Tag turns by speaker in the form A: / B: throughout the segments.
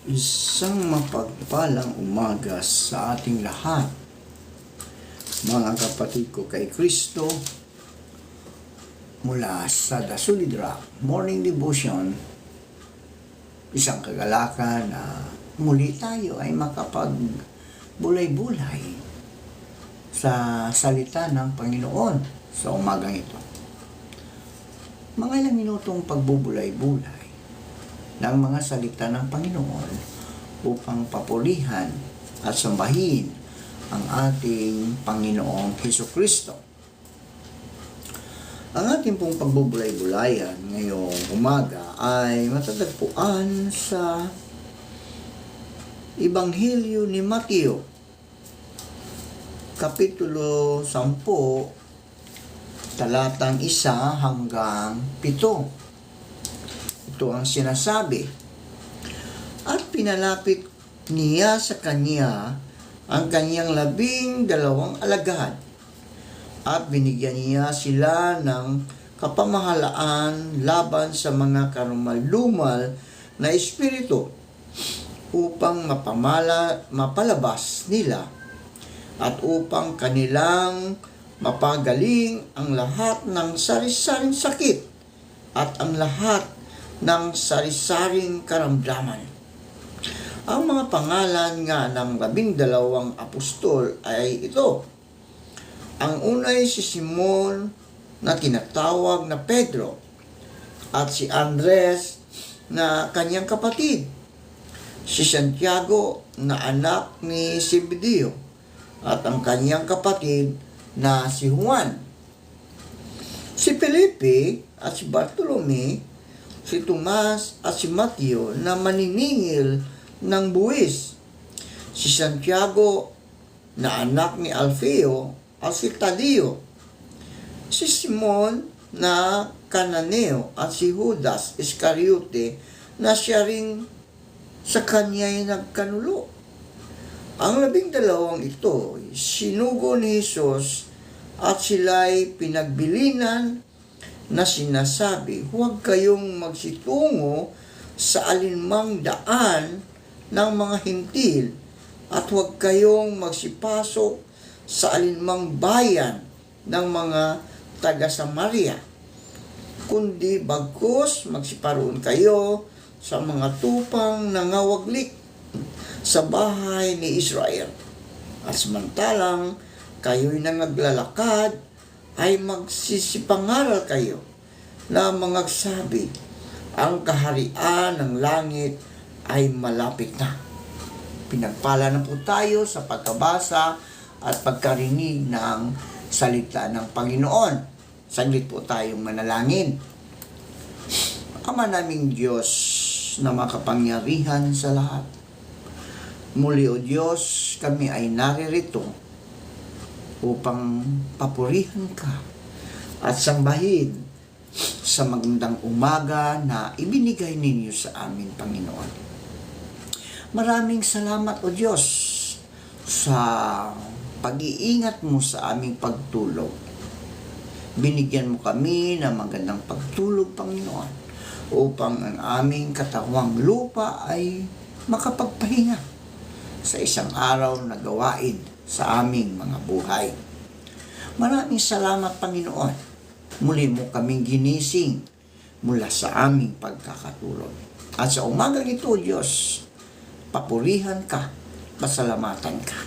A: Isang mapagpalang umaga sa ating lahat, mga kapatid ko kay Kristo, mula sa The Solid Rock Morning Devotion. Isang kagalakan na muli tayo ay makapagbulay-bulay sa salita ng Panginoon sa umagang ito. Mga ilang minutong pagbubulay-bulay ng mga salita ng Panginoon upang papurihan at sambahin ang ating Panginoong Hesukristo. Ang ating pong pagbubulay-bulayan ngayong umaga ay matatagpuan sa Ebanghelyo ni Mateo, Kapitulo 10, talatang 1 hanggang 7. Ito ang sinasabi. At pinalapit niya sa kanya ang kanyang 12 alagad at binigyan niya sila ng kapamahalaan laban sa mga karumal-dumal na espiritu upang mapalabas nila at upang kanilang mapagaling ang lahat ng sari-saring sakit at ang lahat ng sari-saring karamdaman. Ang mga pangalan nga ng 12 apostol ay ito. Ang unay si Simon na tinatawag na Pedro at si Andres na kanyang kapatid, si Santiago na anak ni Zebedeo at ang kanyang kapatid na si Juan, si Felipe at si Bartolome, si Tomas at si Mateo na maniningil ng buwis, si Santiago na anak ni Alfeo at si Tadeo, si Simon na Cananeo at si Judas Iscariote na siya ring sa kanya'y nagkanulo. Ang 12 ito, sinugo ni Jesus at sila'y pinagbilinan na sinasabi, huwag kayong magsitungo sa alinmang daan ng mga hintil at huwag kayong magsipasok sa alinmang bayan ng mga taga-Samaria, kundi bagkus magsiparoon kayo sa mga tupang nangawaglik sa bahay ni Israel. At samantalang kayo'y nangaglalakad, ay magsisipangaral kayo na mangagsabi, ang kaharian ng langit ay malapit na. Pinagpala na po tayo sa pagkabasa at pagkarinig ng salita ng Panginoon. Saglit po tayong manalangin. Ama naming Diyos na makapangyarihan sa lahat, muli o Diyos, kami ay naririto upang papurihan ka at sambahin sa magandang umaga na ibinigay ninyo sa amin, Panginoon. Maraming salamat o Diyos sa pag-iingat mo sa aming pagtulog. Binigyan mo kami ng magandang pagtulog, Panginoon, upang ang aming katawang lupa ay makapagpahinga sa isang araw na gawain sa aming mga buhay. Maraming salamat, Panginoon. Muli mo kaming ginising mula sa aming pagkakatulog. At sa umagang ito, Diyos, papurihan ka, pasalamatan ka,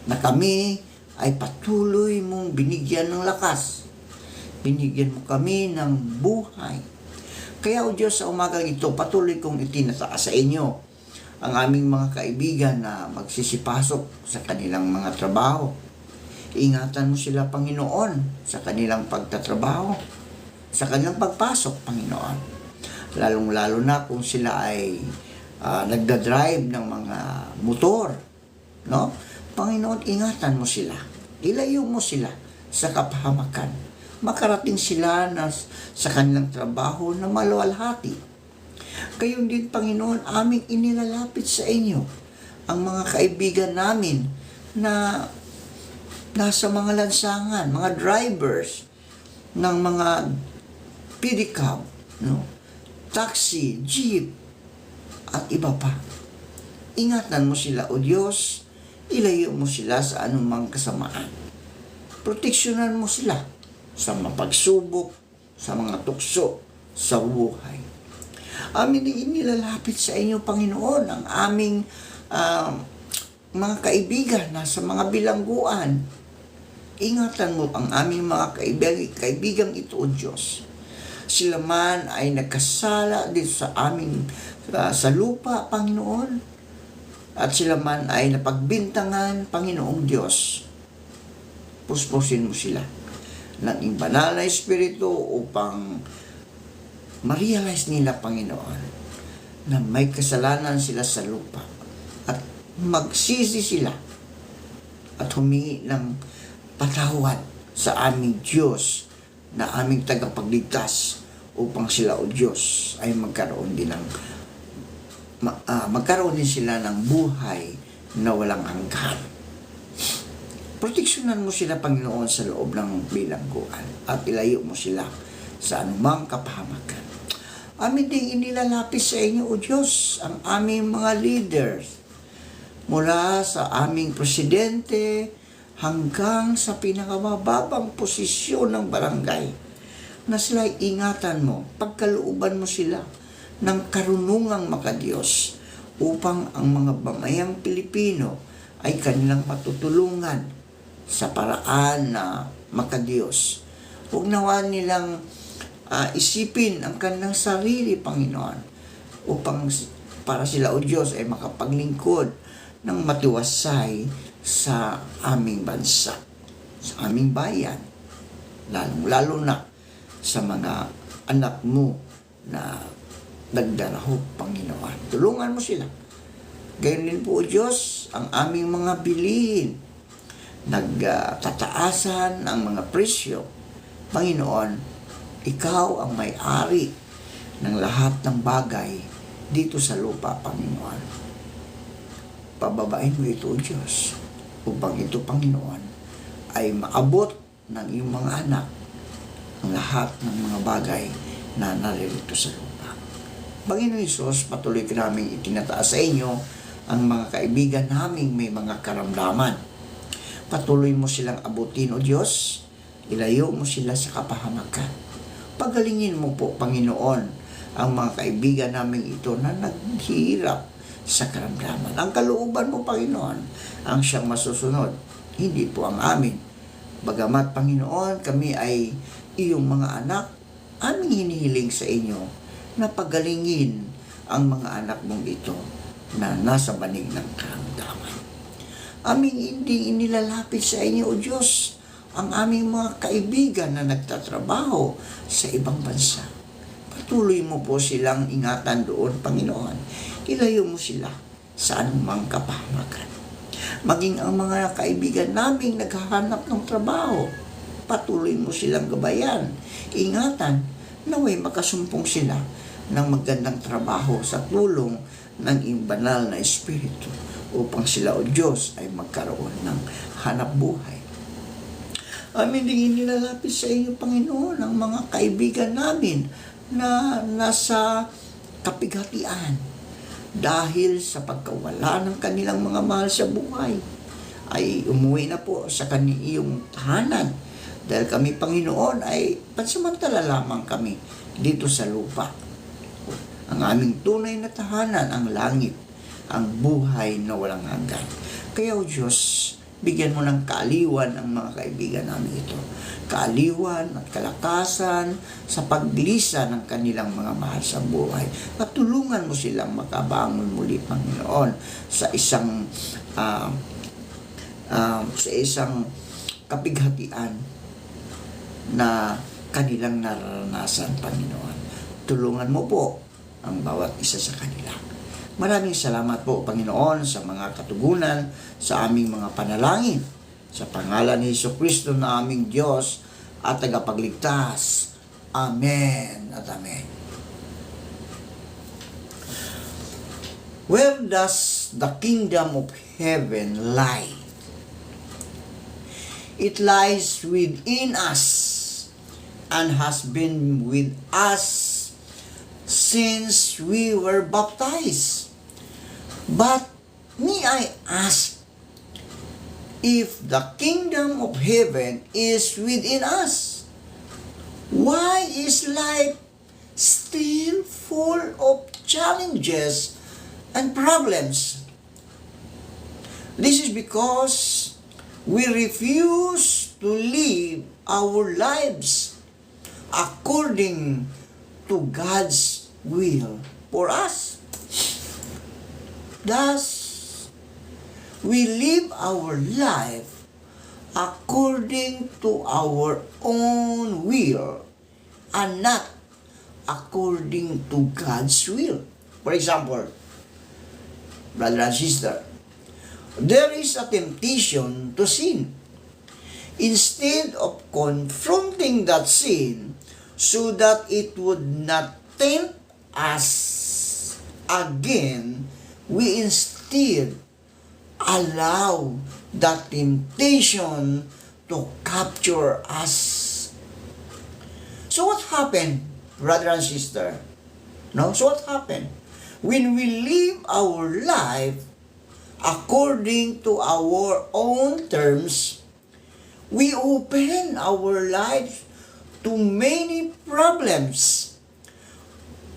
A: na kami ay patuloy mong binigyan ng lakas. Binigyan mo kami ng buhay. Kaya, O Diyos, sa umagang ito, patuloy kong itinataas sa inyo ang aming mga kaibigan na magsisipasok sa kanilang mga trabaho. Ingatan mo sila, Panginoon, sa kanilang pagtatrabaho, sa kanilang pagpasok, Panginoon. Lalong-lalo na kung sila ay nagdadrive ng mga motor, no? Panginoon, ingatan mo sila. Ilayo mo sila sa kapahamakan. Makarating sila sa kanilang trabaho na maluwalhati. Gayon din, Panginoon, aming inilalapit sa inyo ang mga kaibigan namin na nasa mga lansangan, mga drivers ng mga pedicab, no? Taxi, jeep, at iba pa. Ingatan mo sila, O Diyos. Ilayo mo sila sa anumang kasamaan. Proteksyonan mo sila sa mapagsubok, sa mga tukso, sa buhay. Amin din inilalapit sa inyo, Panginoon, ang aming mga kaibigan na sa mga bilangguan. Ingatan mo ang aming mga kaibigan ito, O Diyos. Sila man ay nagkasala dito sa aming sa lupa, Panginoon. At sila man ay napagbintangan, Panginoong Diyos. Puspusin mo sila ng iyong banal na Espiritu upang ma-realize nila, Panginoon, na may kasalanan sila sa lupa at magsisi sila at humingi ng patawad sa aming Diyos na aming tagapagligtas upang sila, O Diyos, ay magkaroon din sila ng buhay na walang hanggan. Proteksyonan mo sila, Panginoon, sa loob ng bilangguan at ilayo mo sila sa anumang kapahamakan. Amin ding inilalapis sa inyo, O Diyos, ang aming mga leaders mula sa aming presidente hanggang sa pinakamababang posisyon ng barangay na sila'y ingatan mo, pagkalooban mo sila ng karunungang makadiyos upang ang mga bamayang Pilipino ay kanilang matutulungan sa paraan na makadiyos. Huwag nawa nilang isipin ang kanilang sarili, Panginoon, upang para sila, O Diyos, ay makapaglingkod ng matiwasay sa aming bansa, sa aming bayan, lalo na sa mga anak mo na nagdarahop, Panginoon. Tulungan mo sila. Gayon din po, O Diyos, ang aming mga bilihin. Nagtataasan ang mga presyo. Panginoon, Ikaw ang may-ari ng lahat ng bagay dito sa lupa, Panginoon. Pababain mo ito, O Diyos, upang ito, Panginoon, ay maabot ng iyong mga anak ang lahat ng mga bagay na naririto sa lupa. Panginoon Hesus, patuloy ka namin itinataas sa inyo ang mga kaibigan naming may mga karamdaman. Patuloy mo silang abutin, O Diyos. Ilayo mo sila sa kapahamakan. Pagalingin mo po, Panginoon, ang mga kaibigan namin ito na naghihirap sa karamdaman. Ang kalooban mo, Panginoon, ang siyang masusunod. Hindi po ang amin. Bagamat, Panginoon, kami ay iyong mga anak, aming hinihiling sa inyo na pagalingin ang mga anak mong ito na nasa banig ng karamdaman. Aming hindi inilalapit sa inyo, O Diyos, ang aming mga kaibigan na nagtatrabaho sa ibang bansa. Patuloy mo po silang ingatan doon, Panginoon. Ilayo mo sila sa anumang kapahamakan. Maging ang mga kaibigan naming naghahanap ng trabaho, patuloy mo silang gabayan, ingatan, naway makasumpong sila ng magandang trabaho sa tulong ng iyong banal na Espiritu upang sila, O Diyos, ay magkaroon ng hanap buhay. Amin din inilalapit sa inyo, Panginoon, ang mga kaibigan namin na nasa kapighatian dahil sa pagkawala ng kanilang mga mahal sa buhay ay umuwi na po sa iyong tahanan dahil kami, Panginoon, ay pansamantala lamang kami dito sa lupa. Ang aming tunay na tahanan, ang langit, ang buhay na walang hanggan. Kaya, O Diyos, bigyan mo ng kaaliwan ang mga kaibigan namin ito. Kaaliwan at kalakasan sa paglisa ng kanilang mga mahal sa buhay. At tulungan mo silang makabangon muli, Panginoon, sa isang kapighatian na kanilang naranasan, Panginoon. Tulungan mo po ang bawat isa sa kanila. Maraming salamat po, Panginoon, sa mga katugunan sa aming mga panalangin. Sa pangalan ni Jesucristo na aming Diyos at tagapagligtas. Amen at Amen. Where does the kingdom of heaven lie? It lies within us and has been with us since we were baptized. But may I ask, if the kingdom of heaven is within us, why is life still full of challenges and problems? This is because we refuse to live our lives according to God's will for us. Thus, we live our life according to our own will and not according to God's will. For example, brother and sister, there is a temptation to sin. Instead of confronting that sin so that it would not tempt us again, we instead allow that temptation to capture us. So what happened, brother and sister? No? So what happened? When we live our life according to our own terms, we open our lives to many problems.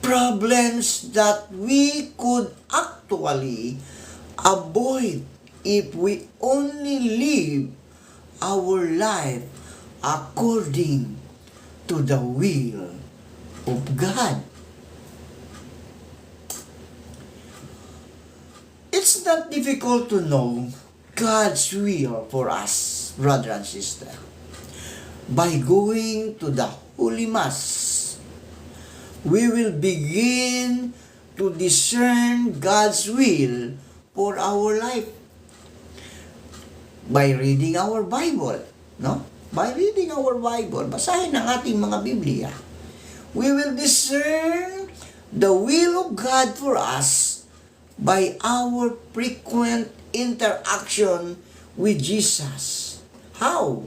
A: Problems that we could actually avoid if we only live our life according to the will of God. It's not difficult to know God's will for us, brother and sister. By going to the Holy Mass, we will begin to discern God's will for our life. By reading our Bible, no? By reading our Bible, basahin ang ating mga Biblia, we will discern the will of God for us by our frequent interaction with Jesus. How?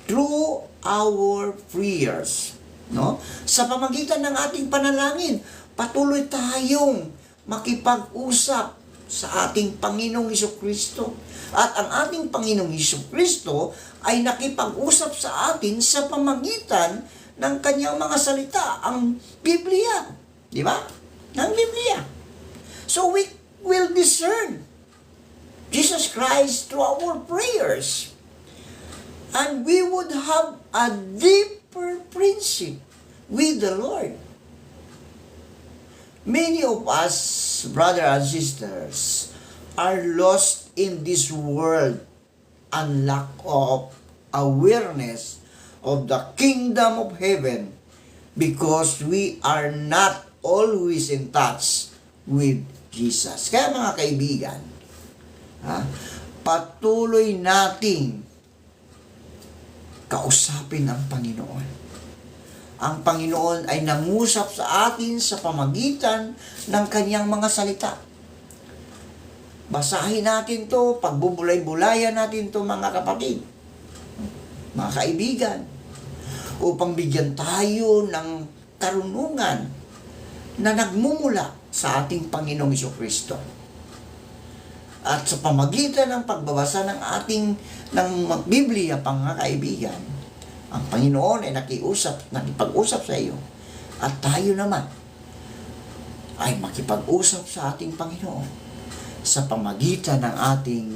A: Through our prayers. No? Sa pamagitan ng ating panalangin, patuloy tayong makipag-usap sa ating Panginoong Hesukristo. At ang ating Panginoong Hesukristo ay nakipag-usap sa atin sa pamagitan ng kanyang mga salita, ang Biblia. Di ba? Ng Biblia. So we will discern Jesus Christ through our prayers. And we would have a deeper friendship with the Lord. Many of us, brothers and sisters, are lost in this world and lack of awareness of the kingdom of heaven because we are not always in touch with Jesus. Kaya mga kaibigan, patuloy nating kausapin ang Panginoon. Ang Panginoon ay nangusap sa atin sa pamagitan ng kanyang mga salita. Basahin natin to, pagbubulay-bulayan natin to mga kapatid, mga kaibigan, upang bigyan tayo ng karunungan na nagmumula sa ating Panginoong Hesukristo. At sa pamagitan ng pagbabasa ng Biblia, mga kaibigan, ang Panginoon ay nakipag-usap sa iyo. At tayo naman ay makipag-usap sa ating Panginoon sa pamagitan ng ating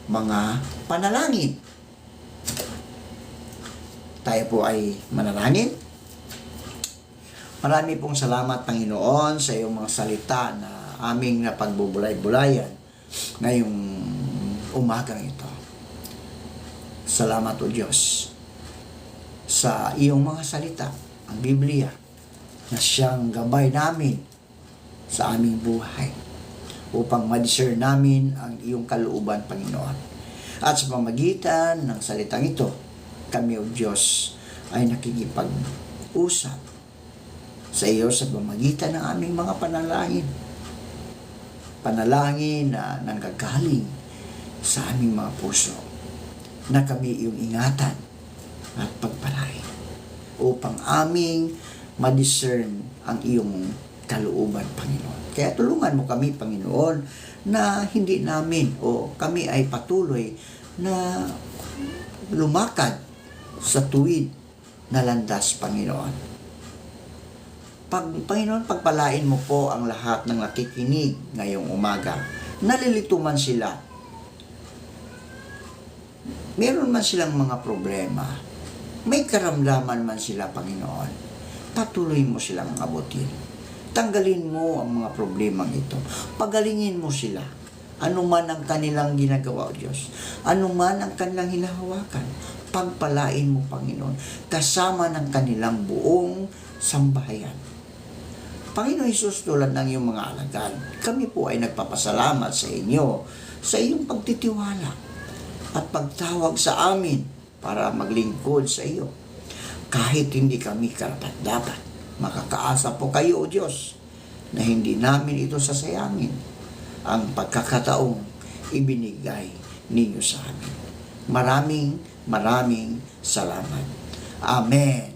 A: mga panalangin. Tayo po ay manalangin. Marami pong salamat, Panginoon, sa iyong mga salita na aming napagbubulay-bulayan ngayong umagang ito. Salamat, O Diyos, sa iyong mga salita, ang Biblia, na siyang gabay namin sa aming buhay upang ma-discern namin ang iyong kalooban, Panginoon. At sa pamagitan ng salitang ito, kami, O Diyos, ay nakikipag-usap sa iyo sa pamagitan ng aming mga panalangin. Panalangin na nanggagaling sa aming mga puso na kami iyong ingatan at pagpalain upang aming ma-discern ang iyong kalooban, Panginoon. Kaya tulungan mo kami, Panginoon, na hindi namin o kami ay patuloy na lumakad sa tuwid na landas, Panginoon. Panginoon, pagpalain mo po ang lahat ng nakikinig ngayong umaga. Nalilito man sila. Meron man silang mga problema. May karamdaman man sila, Panginoon. Patuloy mo silang abutin. Tanggalin mo ang mga problemang ito. Pagalingin mo sila. Ano man ang kanilang ginagawa, O Diyos. Ano man ang kanilang hinahawakan. Pagpalain mo, Panginoon. Kasama ng kanilang buong sambahayan. Panginoon Hesus, tulad ng iyong mga alagad, kami po ay nagpapasalamat sa inyo sa iyong pagtitiwala at pagtawag sa amin para maglingkod sa iyo. Kahit hindi kami karapat-dapat, makakaasa po kayo, O Diyos, na hindi namin ito sasayangin ang pagkakataong ibinigay ninyo sa amin. Maraming salamat. Amen.